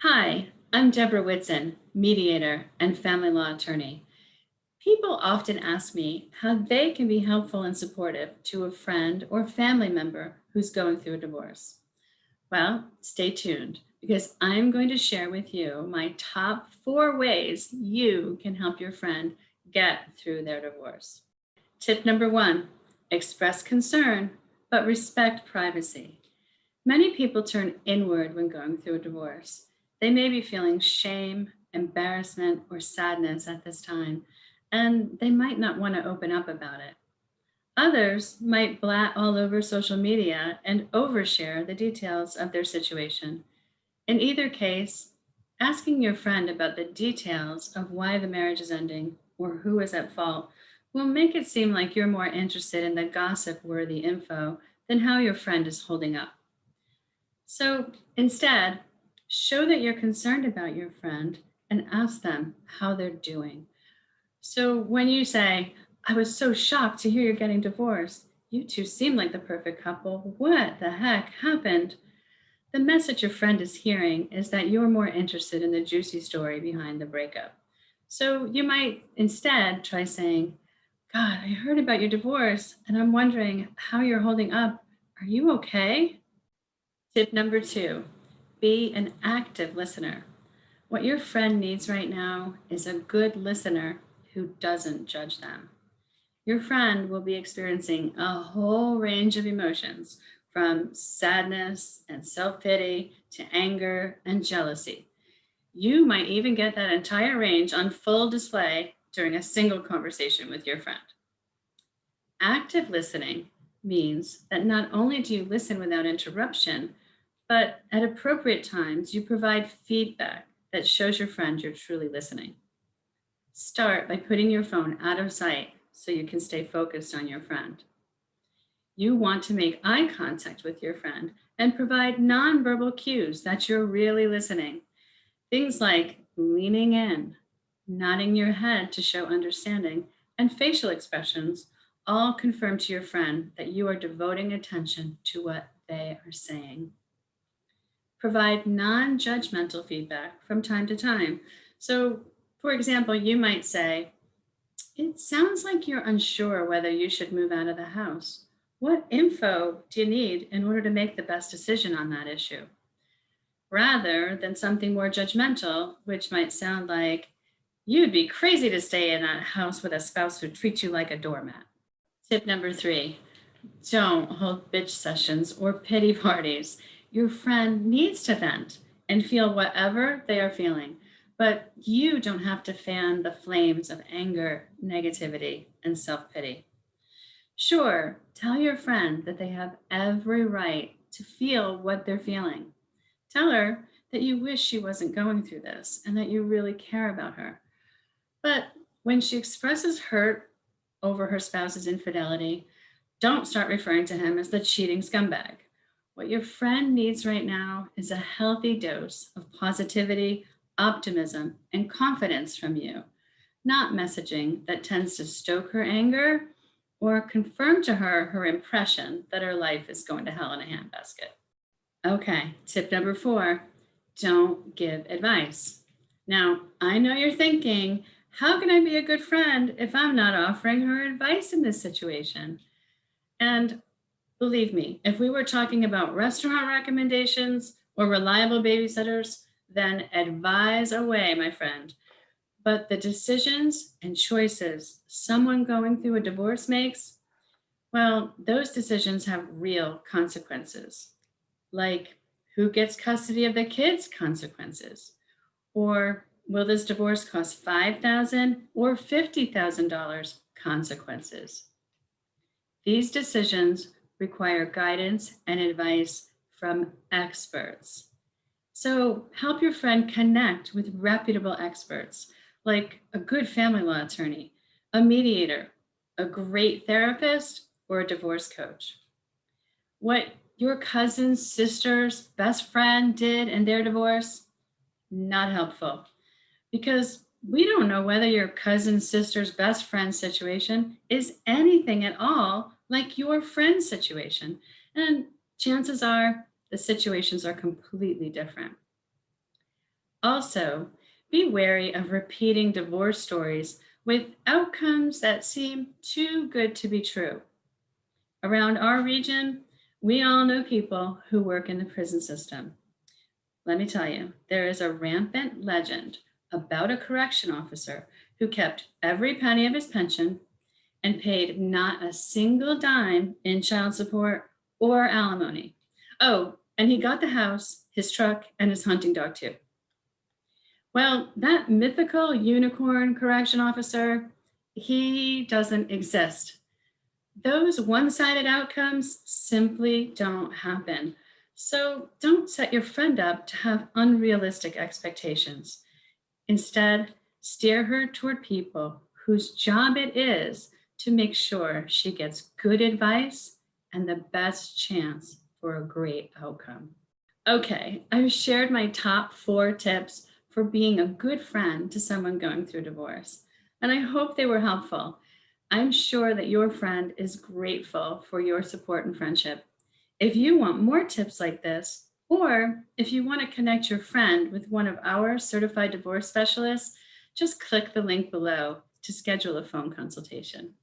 Hi, I'm Debra Whitson, mediator and family law attorney. People often ask me how they can be helpful and supportive to a friend or family member who's going through a divorce. Well, stay tuned because I'm going to share with you my top 4 ways you can help your friend get through their divorce. Tip number 1, express concern, but respect privacy. Many people turn inward when going through a divorce. They may be feeling shame, embarrassment, or sadness at this time, and they might not want to open up about it. Others might blat all over social media and overshare the details of their situation. In either case, asking your friend about the details of why the marriage is ending or who is at fault will make it seem like you're more interested in the gossip worthy info than how your friend is holding up. So instead, show that you're concerned about your friend and ask them how they're doing. So when you say, I was so shocked to hear you're getting divorced, you two seem like the perfect couple. What the heck happened? The message your friend is hearing is that you're more interested in the juicy story behind the breakup. So you might instead try saying, God, I heard about your divorce and I'm wondering how you're holding up. Are you okay? Tip number 2, be an active listener. What your friend needs right now is a good listener who doesn't judge them. Your friend will be experiencing a whole range of emotions from sadness and self pity to anger and jealousy. You might even get that entire range on full display during a single conversation with your friend. Active listening means that not only do you listen without interruption, but at appropriate times, you provide feedback that shows your friend you're truly listening. Start by putting your phone out of sight so you can stay focused on your friend. You want to make eye contact with your friend and provide nonverbal cues that you're really listening. Things like leaning in, nodding your head to show understanding, and facial expressions all confirm to your friend that you are devoting attention to what they are saying. Provide non judgmental feedback from time to time. So, for example, you might say, it sounds like you're unsure whether you should move out of the house. What info do you need in order to make the best decision on that issue? Rather than something more judgmental, which might sound like, you'd be crazy to stay in that house with a spouse who treats you like a doormat. Tip number 3, don't hold bitch sessions or pity parties. Your friend needs to vent and feel whatever they are feeling, but you don't have to fan the flames of anger, negativity, and self pity. Sure, tell your friend that they have every right to feel what they're feeling. Tell her that you wish she wasn't going through this and that you really care about her. But when she expresses hurt over her spouse's infidelity, don't start referring to him as the cheating scumbag. What your friend needs right now is a healthy dose of positivity, optimism, and confidence from you, not messaging that tends to stoke her anger or confirm to her her impression that her life is going to hell in a handbasket. Okay, tip number 4, don't give advice. Now, I know you're thinking, how can I be a good friend if I'm not offering her advice in this situation? And believe me, if we were talking about restaurant recommendations or reliable babysitters, then advise away, my friend. But the decisions and choices someone going through a divorce makes, well, those decisions have real consequences, like who gets custody of the kids consequences, or will this divorce cost $5,000 or $50,000 consequences. These decisions require guidance and advice from experts. So help your friend connect with reputable experts like a good family law attorney, a mediator, a great therapist, or a divorce coach. What your cousin's sister's best friend did in their divorce, not helpful because we don't know whether your cousin's sister's best friend situation is anything at all like your friend's situation. And chances are the situations are completely different. Also, be wary of repeating divorce stories with outcomes that seem too good to be true. Around our region, we all know people who work in the prison system. Let me tell you, there is a rampant legend about a correction officer who kept every penny of his pension and paid not a single dime in child support or alimony. Oh, and he got the house, his truck, and his hunting dog too. Well, that mythical unicorn correction officer, he doesn't exist. Those one sided outcomes simply don't happen. So don't set your friend up to have unrealistic expectations. Instead, steer her toward people whose job it is to make sure she gets good advice and the best chance for a great outcome. Okay, I've shared my top 4 tips for being a good friend to someone going through divorce, and I hope they were helpful. I'm sure that your friend is grateful for your support and friendship. If you want more tips like this, or if you want to connect your friend with one of our certified divorce specialists, just click the link below to schedule a phone consultation.